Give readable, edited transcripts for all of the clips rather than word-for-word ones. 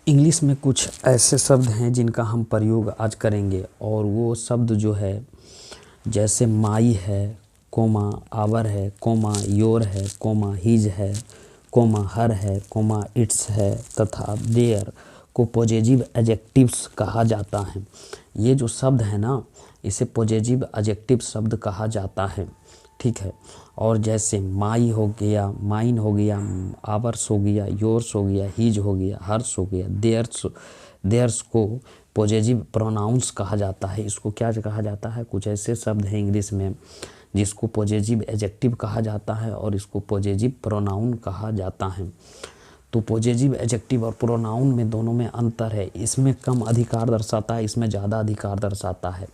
English में कुछ ऐसे शब्द हैं जिनका हम प्रयोग आज करेंगे, और वो शब्द जो है जैसे माई है, कोमा आवर है, कोमा योर है, कोमा हिज है, कोमा हर है, कोमा इट्स है तथा देयर को पॉजिटिव एडजेक्टिव्स कहा जाता है। ये जो शब्द है ना, इसे पॉजिटिव एडजेक्टिव शब्द कहा जाता है, ठीक है। और जैसे माई हो गया, माइन हो गया, आवर्स हो गया, योर्स हो गया, हिज हो गया, हर्स हो गया, देयर्स को पॉजिटिव प्रोनाउंस कहा जाता है। इसको क्या कहा जाता है? कुछ ऐसे शब्द हैं इंग्लिश में जिसको पॉजिटिव एडजेक्टिव कहा जाता है और इसको पॉजिटिव प्रोनाउन कहा जाता है। तो पॉजिटिव एडजेक्टिव और प्रोनाउन में दोनों में अंतर है। इसमें कम अधिकार दर्शाता है, इसमें ज़्यादा अधिकार दर्शाता है।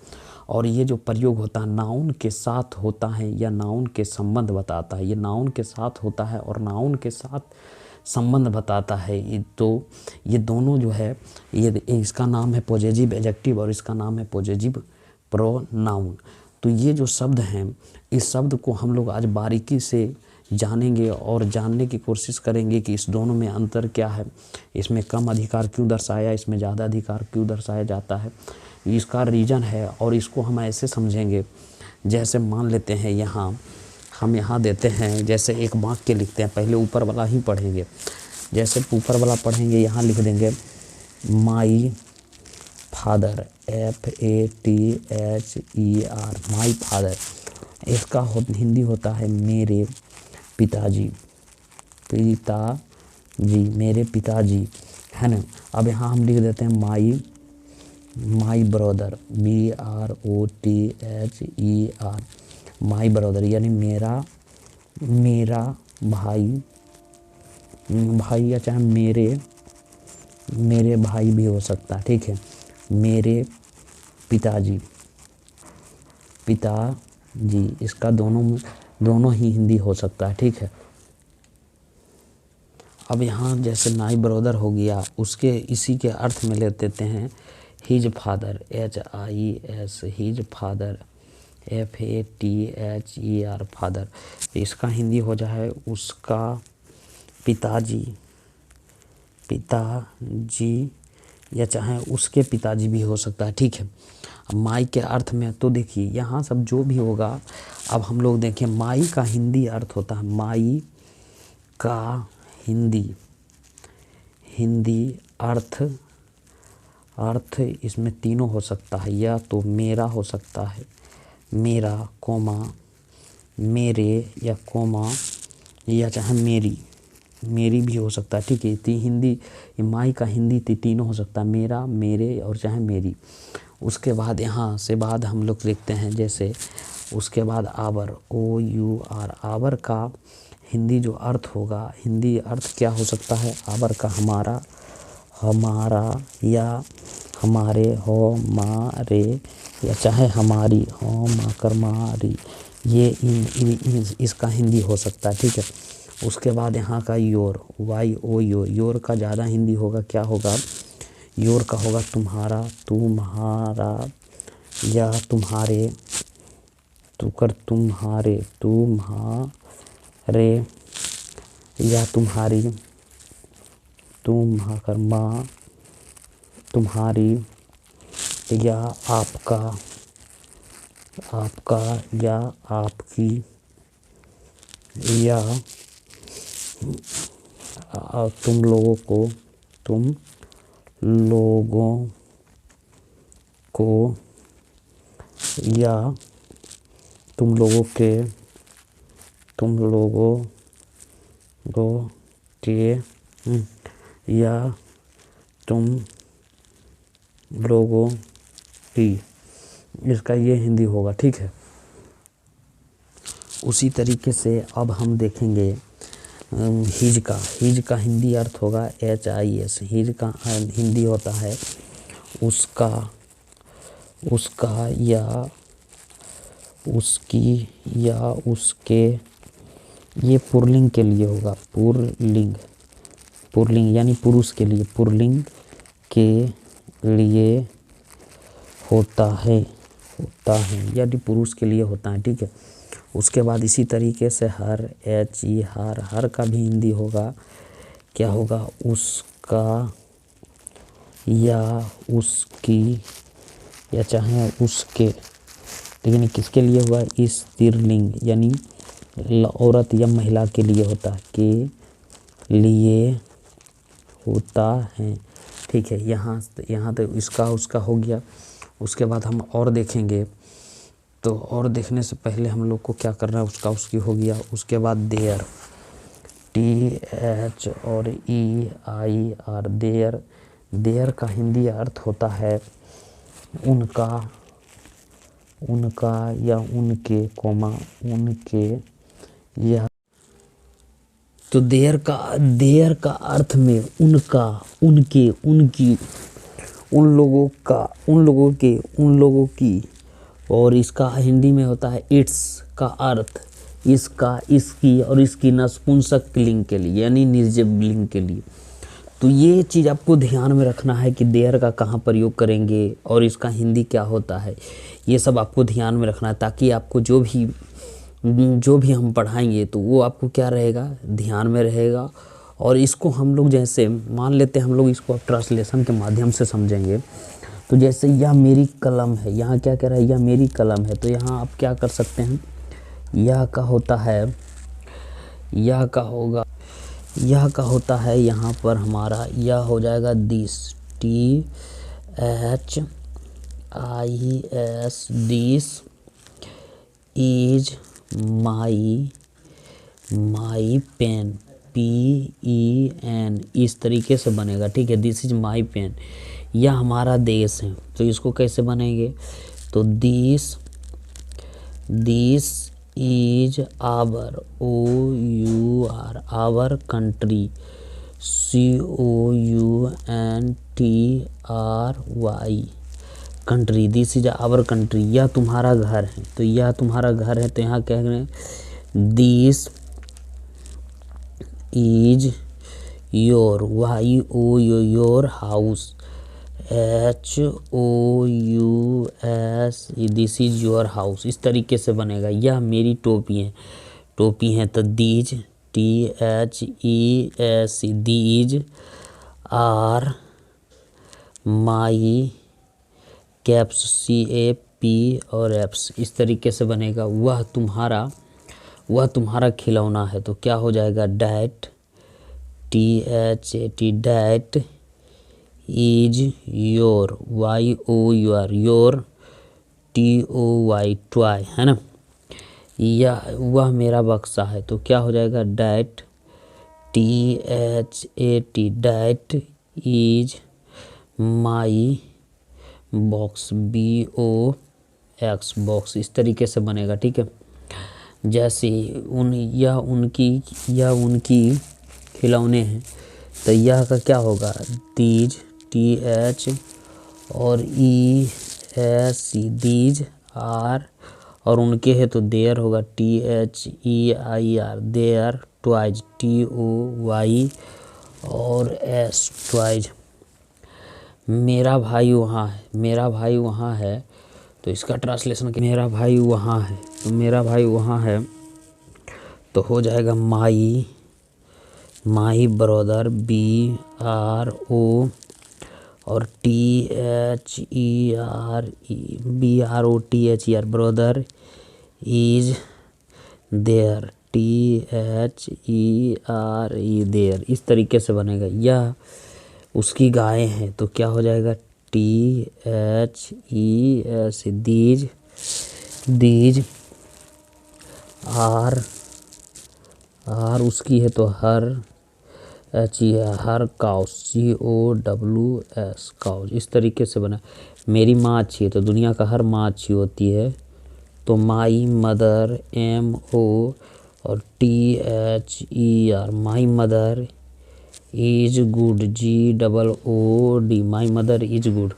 और ये जो प्रयोग होता है नाउन के साथ होता है या नाउन के संबंध बताता है। ये नाउन के साथ होता है और नाउन के साथ संबंध बताता है। तो ये दोनों जो है, ये इसका नाम है पॉजिटिव एडजेक्टिव और इसका नाम है पॉजिटिव प्रोनाउन। तो ये जो शब्द हैं, इस शब्द को हम लोग आज बारीकी से जानेंगे और जानने की कोशिश करेंगे कि इस दोनों में अंतर क्या है, इसमें कम अधिकार क्यों दर्शाया, इसमें ज़्यादा अधिकार क्यों दर्शाया जाता है, इसका रीज़न है। और इसको हम ऐसे समझेंगे, जैसे मान लेते हैं हम यहाँ देते हैं, जैसे एक वाक्य लिखते हैं, पहले ऊपर वाला ही पढ़ेंगे। जैसे ऊपर वाला पढ़ेंगे, यहाँ लिख देंगे my father, FATHER, my father. इसका हिंदी होता है मेरे पिताजी, मेरे पिताजी, है ना। अब यहाँ हम लिख देते हैं my brother, BROTHER, my brother, यानी मेरा भाई या चाहे मेरे भाई भी हो सकता है, ठीक है। मेरे पिताजी, इसका दोनों ही हिंदी हो सकता है, ठीक है। अब यहाँ जैसे माई ब्रदर हो गया, उसके इसी के अर्थ में ले लेते हैं his father, HIS, his father, FATHER, father. इसका हिंदी हो जाए उसका पिताजी या चाहे उसके पिताजी भी हो सकता है, ठीक है। अब माई के अर्थ में तो देखिए यहाँ सब जो भी होगा, अब हम लोग देखें माई का हिंदी अर्थ होता है, माई का हिंदी अर्थ इसमें तीनों हो सकता है। या तो मेरा हो सकता है, मेरा कोमा मेरे, या कोमा या चाहे मेरी भी हो सकता है, ठीक है। हिंदी माई का हिंदी तीनों हो सकता है, मेरा, मेरे और चाहे मेरी। उसके बाद यहाँ से बाद हम लोग देखते हैं, जैसे उसके बाद आवर, OUR, आवर का हिंदी जो अर्थ होगा, हिंदी अर्थ क्या हो सकता है? आवर का हमारा या हमारे, मारे या चाहे हमारी, मारी, ये इसका हिंदी हो सकता है, ठीक है। उसके बाद यहाँ का योर, YOUR, योर का ज़्यादा हिंदी होगा, क्या होगा? योर का होगा तुम्हारा या तुम्हारे, तुम्हारे या तुम्हारी, माँ, तुम्हारी या आपका या आपकी, या तुम लोगों को या तुम लोगों के या तुम लोगों की, इसका ये हिंदी होगा, ठीक है। उसी तरीके से अब हम देखेंगे हिज का हिंदी अर्थ होगा HIS, हिज का हिंदी होता है उसका या उसकी या उसके। ये पुल्लिंग के लिए होगा, पुल्लिंग यानी पुरुष के लिए, पुल्लिंग के लिए होता है यानी पुरुष के लिए होता है, ठीक है। उसके बाद इसी तरीके से हर, HE, हर का भी हिंदी होगा, क्या होगा? उसका या उसकी या चाहे उसके, लेकिन किसके लिए हुआ? स्त्रीलिंग यानी औरत या महिला के लिए होता है, के लिए होता है। ठीक है, यहाँ तो इसका उसका हो गया। उसके बाद हम और देखेंगे, तो और देखने से पहले हम लोग को क्या करना है, उसका उसकी हो गया। उसके बाद देयर, TH और EIR, देयर। देयर का हिंदी अर्थ होता है उनका, उनका या उनके, कोमा उनके या। तो देयर का अर्थ में उनका, उनके, उनकी, उन लोगों का, उन लोगों के, उन लोगों की। और इसका हिंदी में होता है इट्स का अर्थ इसका, इसकी और इसकी नपुंसक लिंग के लिए यानी निर्जीव लिंग के लिए। तो ये चीज़ आपको ध्यान में रखना है कि देयर का कहाँ प्रयोग करेंगे और इसका हिंदी क्या होता है, ये सब आपको ध्यान में रखना है, ताकि आपको जो भी हम पढ़ाएंगे तो वो आपको क्या रहेगा, ध्यान में रहेगा। और इसको हम लोग जैसे मान लेते हैं, हम लोग इसको ट्रांसलेशन के माध्यम से समझेंगे। तो जैसे यह मेरी कलम है, यहाँ क्या कह रहा है, यह मेरी कलम है। तो यहाँ आप क्या कर सकते हैं, यह का होता है, यह का होगा, यह का होता है यहाँ पर हमारा यह हो जाएगा this, THIS, this is my pen, PEN, इस तरीके से बनेगा। ठीक है, दिस इज माई पेन, यह हमारा देश है। तो इसको कैसे बनेंगे, तो this is our, OUR, our country, COUNTRY, country. This is our country, यह तुम्हारा घर है। तो यह तुम्हारा घर है, तो यहाँ क्या कह रहे हैं, this is your, YOUR, your house, HOUS, this is your house. इस तरीके से बनेगा। यह मेरी टोपी है, तो these, THES, these are my caps, CAP और एप्स, इस तरीके से बनेगा। वह तुम्हारा खिलौना है। तो क्या हो जाएगा, that, THAT, that is your, YOUR, your, TOY, toy, है ना। या वह मेरा बक्सा है। तो क्या हो जाएगा, that, THAT, that is my box, BOX, box. इस तरीके से बनेगा। ठीक है, जैसे यह उनकी खिलौने हैं। तो यह का क्या होगा, दीज, TH और ES, दीज आर, और उनके है तो देयर होगा, THEIR, देयर, ट्वाइज, TOY और S, ट्वाइज। मेरा भाई वहाँ है। तो इसका ट्रांसलेशन, मेरा भाई वहाँ है, तो मेरा भाई वहाँ है तो हो जाएगा माई ब्रदर, BRO और THER, brother is there, THERE, there. इस तरीके से बनेगा। यह उसकी गाय हैं। तो क्या हो जाएगा, THES, दीज आर उसकी है तो हर काउस, COWS, काउस। इस तरीके से बना। मेरी माँ अच्छी है, तो दुनिया का हर माँ अच्छी होती है। तो माई मदर, MO और THER, my mother is good, GOOD, my mother is good.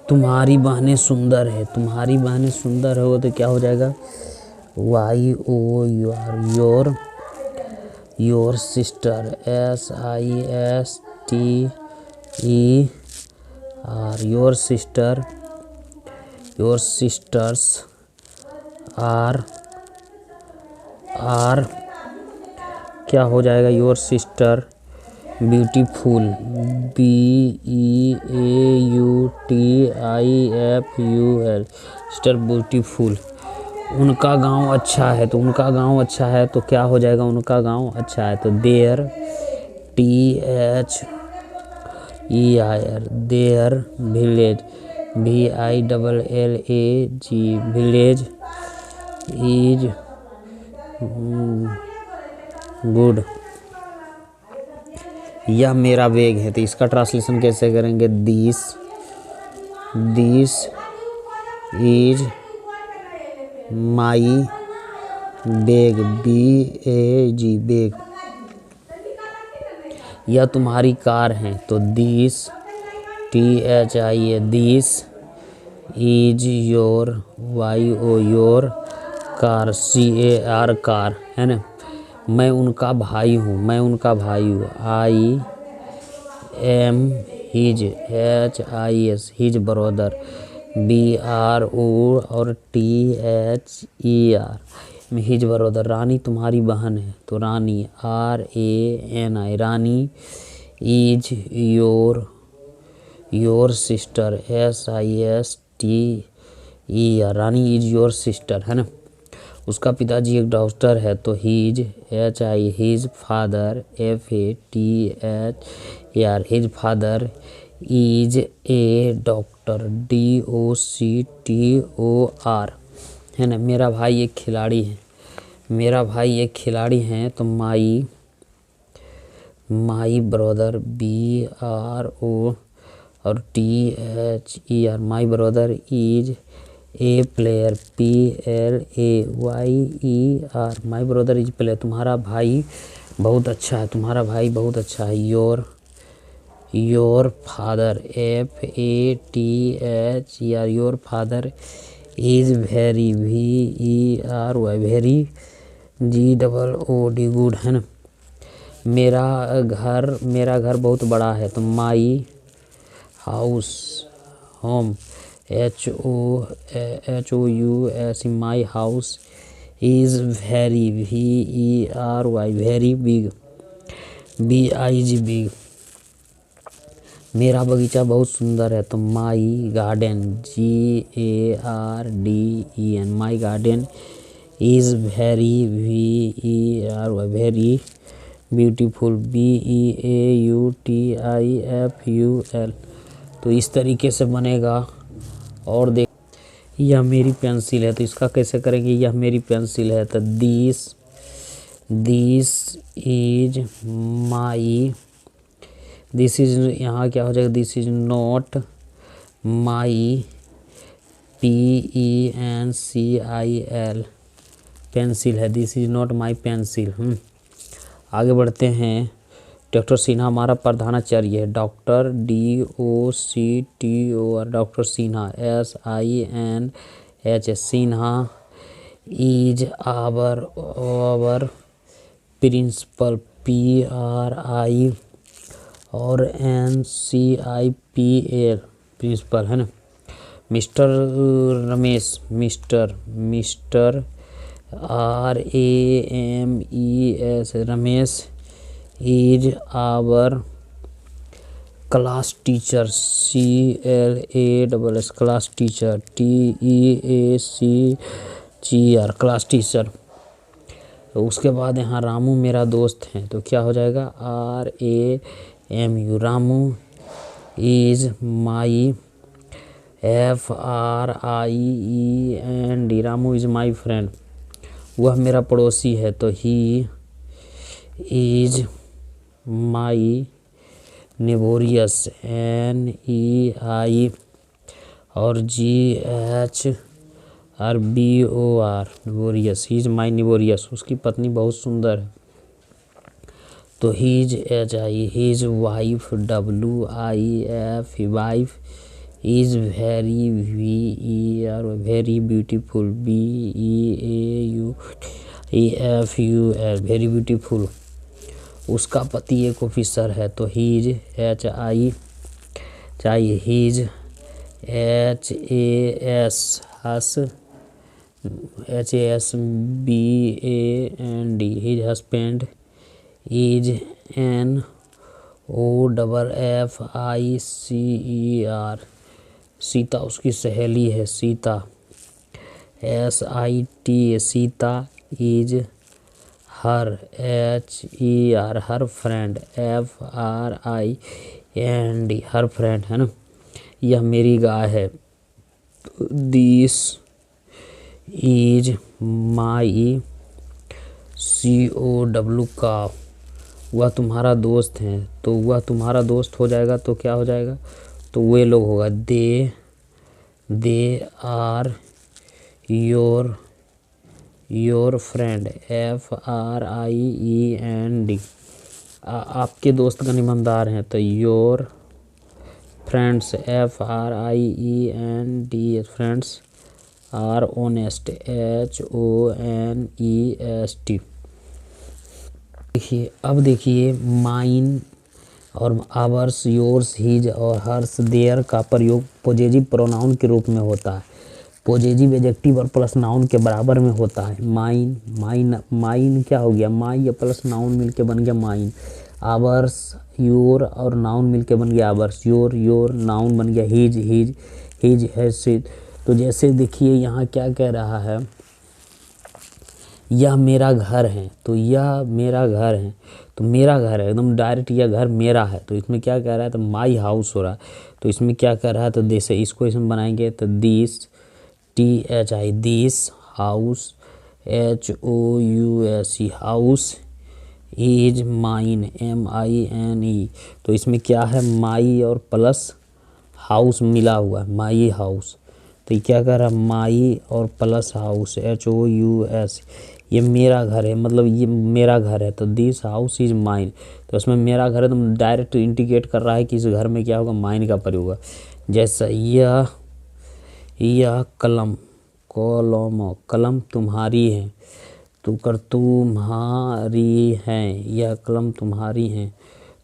तुम्हारी बहनें सुंदर है, हो तो क्या हो जाएगा, YOUR, your sister, SISTER, your sisters are क्या हो जाएगा, your sister beautiful, BEAUTIFUL, mister beautiful. उनका गांव अच्छा है, तो उनका गांव अच्छा है तो क्या हो जाएगा, उनका गांव अच्छा है तो their, THEIR, their village, VILLAG, village is good. यह मेरा बैग है, तो इसका ट्रांसलेशन कैसे करेंगे, this is my bag, BAG, bag. यह तुम्हारी कार है, तो this, THIA, this is your, your car, CAR, car, है ना। मैं उनका भाई हूँ, I am his, HIS, his brother, BRO और THER, हिज ब्रदर। रानी तुम्हारी बहन है, तो रानी, RANI, Rani is your sister, SISTER, Rani is your sister, है ना। उसका पिताजी एक डॉक्टर है, तो his, his father, FATHER, his father is a doctor, DOCTOR, है ना। मेरा भाई एक खिलाड़ी है, तो माई ब्रदर, BRO और THER, my brother is a player, PLAYER, my brother is player. तुम्हारा भाई बहुत अच्छा है, your father, FATHER, your father is very, VERY, very, GOOD, good, है ना। मेरा घर बहुत बड़ा है, तो my house, home, HOUS, my house is very, VERY, very big, BIG, big. मेरा बगीचा बहुत सुंदर है, तो माई garden, GARDEN, my garden is very, VERY, very beautiful, BEAUTIFUL। तो इस तरीके से बनेगा। और देख, यह मेरी पेंसिल है, तो इसका कैसे करेंगे, यह मेरी पेंसिल है, तो this is my, this is, यहाँ क्या हो जाएगा, this is not my, PENCIL, pencil है, this is not my pencil. आगे बढ़ते हैं। डॉक्टर सिन्हा हमारा प्रधानाचार्य है, doctor, DOCTOR, doctor Sinha, SINH, Sinha is our principal, PRI और NCIPL, प्रिंसिपल, है ना। Mister Ramesh, mister RAMES, Ramesh is our class teacher, CLASS, class teacher, TEACHER, class teacher. तो उसके बाद यहाँ रामू मेरा दोस्त है, तो क्या हो जाएगा, RAMU, Ramu is my, FRIEND, Ramu is my friend. वह मेरा पड़ोसी है, तो he is my neighbours, NEI और GHRBOR, neighbours, he is my neighbours. उसकी पत्नी बहुत सुंदर है, तो his HI, his wife, WIF, wife is very, VER, very beautiful, BEAUTIFUL, very beautiful. उसका पति एक ऑफिसर है, तो his HI, his HASBAND, his husband is an OFFICER, Sita उसकी सहेली है, Sita. SITA, Sita is her, HER, her friend, FRIEND, her friend, है ना। यह मेरी गाय है, दिस इज माई COW, काव। वह तुम्हारा दोस्त है, तो वह तुम्हारा दोस्त हो जाएगा तो क्या हो जाएगा, तो वे लोग होगा, they are your friend, FRIEND। आपके दोस्तगण ईमानदार हैं, तो your friends, FRIEND, friends are honest, HONEST। देखिए, अब देखिए माइन और आवर्स, योर्स, हिज और हर्स, देयर का प्रयोग पॉजेसिव प्रोनाउन के रूप में होता है। पॉजेसिव एडजेक्टिव और प्लस नाउन के बराबर में होता है। माइन क्या हो गया, माई या प्लस नाउन मिलके बन गया माइन। आवर्स, योर और नाउन मिलके बन गया आवर्स। योर नाउन बन गया हिज है से। तो जैसे देखिए यहाँ क्या कह रहा है, यह मेरा घर है, तो यह मेरा घर है, तो मेरा घर है एकदम डायरेक्ट, यह घर मेरा है, तो इसमें क्या कह रहा है, तो माई हाउस हो रहा है। तो इसमें क्या कह रहा है, तो जैसे इसको इसमें बनाएंगे तो this THI, this house, HOUSE, house is mine, MINE। तो इसमें क्या है, माई और प्लस हाउस मिला हुआ है, माई हाउस। तो ये क्या कर रहा है, माई और प्लस हाउस, HOUS। ये मेरा घर है, मतलब ये मेरा घर है, तो दिस हाउस इज माइन। तो इसमें मेरा घर है, तो डायरेक्ट इंडिकेट कर रहा है कि इस घर में क्या होगा, माइन का प्रयोग होगा। जैसा यह कलम तुम्हारी है, तो कर तुम्हारी है, यह कलम तुम्हारी है,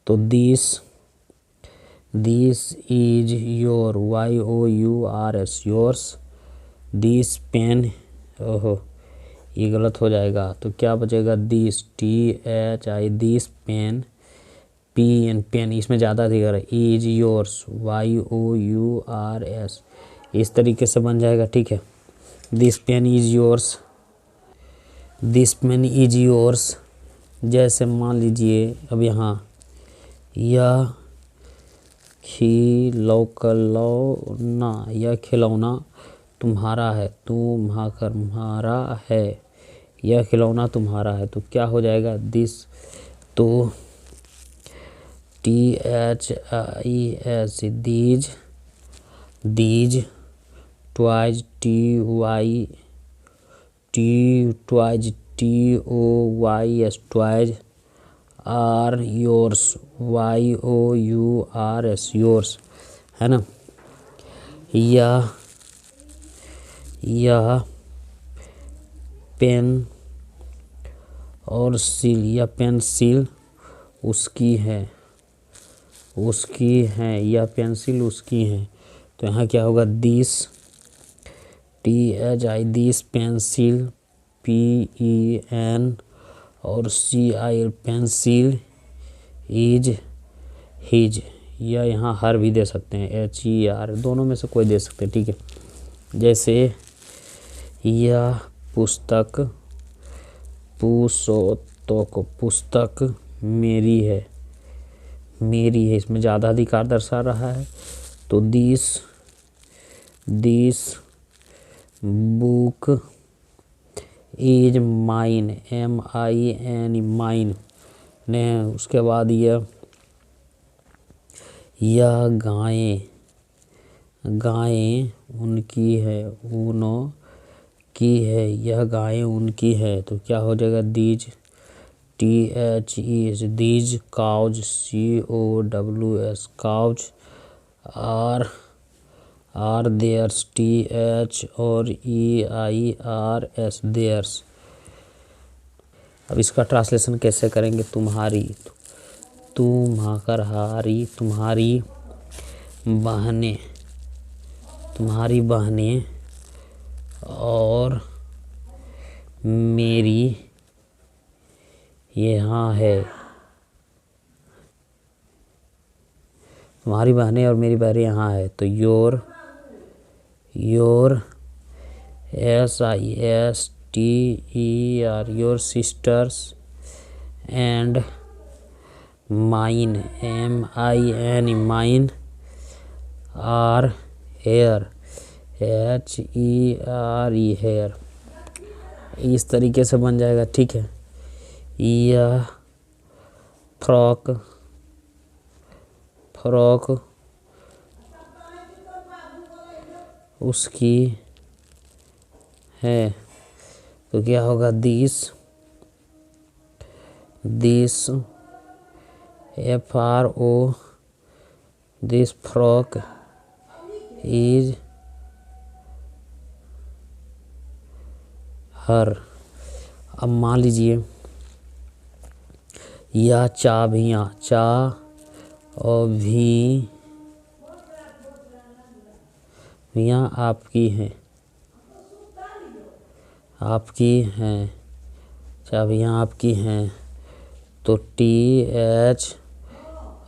तो this is your, YOURS, yours. This pen, ओहो ये गलत हो जाएगा, तो क्या बचेगा, this THI, this pen, PN, pen इसमें ज़्यादा दिख रहा है, इज योर्स, YOURS। इस तरीके से बन जाएगा, ठीक है। This pen is yours, this pen is yours. जैसे मान लीजिए अब यहाँ यह खिलौना, यह खिलौना तुम्हारा है, तुम्हारा है, यह खिलौना तुम्हारा है, तो क्या हो जाएगा, दिस, तो THIS, these toys, TOYS, toys are yours, YOURS, yours, है ना। यह पेन और सील, यह पेंसिल उसकी है, यह पेंसिल उसकी है, तो यहाँ क्या होगा, this THI, this pencil, PEN और CIL, पेंसिल इज हिज, या यहाँ हर भी दे सकते हैं, HER, दोनों में से कोई दे सकते हैं, ठीक है। जैसे यह पुस्तक मेरी है, इसमें ज़्यादा अधिकार दर्शा रहा है, तो this book is mine, MINE, mine ने। उसके बाद यह गायें उनकी है, की है, यह गायें उनकी है, तो क्या हो जाएगा, these THES, these cows, COWS, cows are theirs, TH और EIRS, देयर्स। अब इसका ट्रांसलेशन कैसे करेंगे, तुम्हारी, तुम्हारी बहनें और मेरी यहाँ है, तुम्हारी बहनें और मेरी बहनें यहाँ है तो your SISTER your sisters and mine MIN mine are here HERE here. इस तरीके से बन जाएगा, ठीक है। यह फ्रॉक उसकी है तो क्या होगा, this FRO this frock is her. अब मान लीजिए यह चाबियाँ आपकी हैं, चाबियाँ आपकी हैं तो TH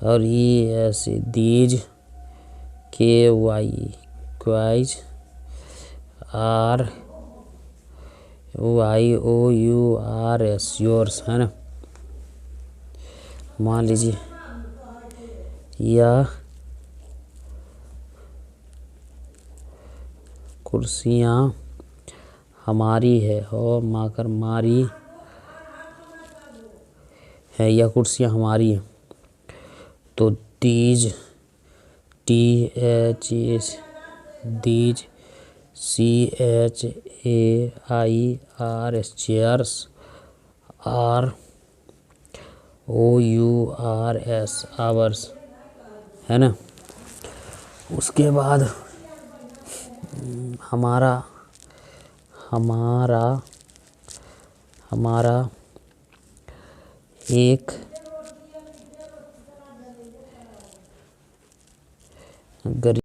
और ES दीज क्वाइज YOURS योर्स, है ना। मान लीजिए यह कुर्सियाँ हमारी है और माकर मारी है, यह कुर्सियाँ हमारी हैं तो these THS these CHAIRS chairs ROURS hours, है ना। उसके बाद हमारा एक गरीब